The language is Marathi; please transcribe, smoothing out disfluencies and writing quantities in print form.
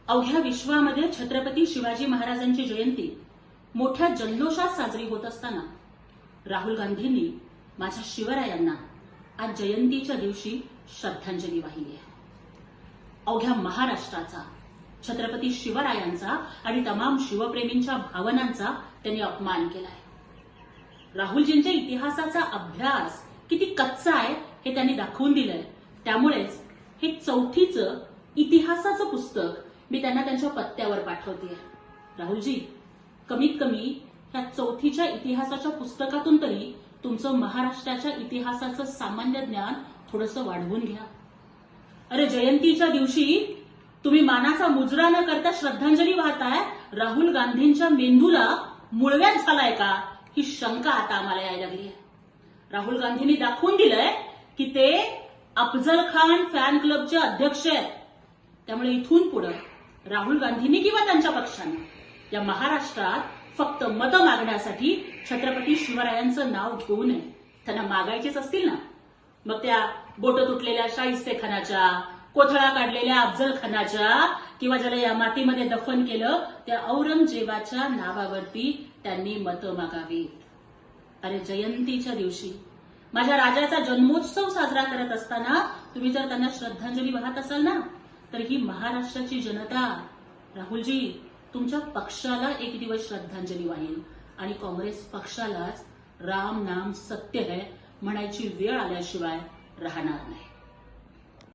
अवघ्या विश्वामध्ये छत्रपती शिवाजी महाराजांची जयंती मोठ्या जल्लोषात साजरी होत असताना राहुल गांधींनी माझ्या शिवरायांना आज जयंतीच्या दिवशी श्रद्धांजली वाहिली आहे. अवघ्या महाराष्ट्राचा, छत्रपती शिवरायांचा आणि तमाम शिवप्रेमींच्या भावनांचा त्यांनी अपमान केलाय. राहुलजींच्या इतिहासाचा अभ्यास किती कच्चा आहे हे त्यांनी दाखवून दिलंय. त्यामुळेच हे चौथीचं इतिहासाचं पुस्तक मी त्यांना त्यांच्या पत्त्यावर पाठवतेय. राहुलजी, कमीत कमी ह्या चौथीच्या इतिहासाच्या पुस्तकातून तरी तुमचं महाराष्ट्राच्या इतिहासाचं सामान्य ज्ञान थोडंसं वाढवून घ्या. अरे, जयंतीच्या दिवशी तुम्ही मानाचा मुजरा न करता श्रद्धांजली वाहताय. राहुल गांधींच्या मेंदूला मुळव्याध झालाय का, ही शंका आता आम्हाला यायला लागली आहे. राहुल गांधींनी दाखवून दिलंय की ते अफजल खान फॅन क्लबचे अध्यक्ष आहेत. त्यामुळे इथून पुढे राहुल गांधींनी किंवा त्यांच्या पक्षाने या महाराष्ट्रात फक्त मतं मागण्यासाठी छत्रपती शिवरायांचं नाव घेऊ नये. त्यांना मागायचेच असतील ना, मग त्या बोट तुटलेल्या शाहिस्तेखानाच्या, कोथळा काढलेल्या अफजल खानाच्या, किंवा ज्याला या मातीमध्ये दफन केलं त्या औरंगजेबाच्या नावावरती त्यांनी मतं मागावीत. अरे, जयंतीच्या दिवशी माझ्या राजाचा जन्मोत्सव साजरा करत असताना तुम्ही जर त्यांना श्रद्धांजली वाहत असाल ना, तर ही महाराष्ट्राची जनता, राहुलजी, तुमच्या पक्षाला एक दिवस श्रद्धांजली वाहील आणि काँग्रेस पक्षालाच राम नाम सत्य है म्हणायची वेळ आल्याशिवाय राहणार नाही.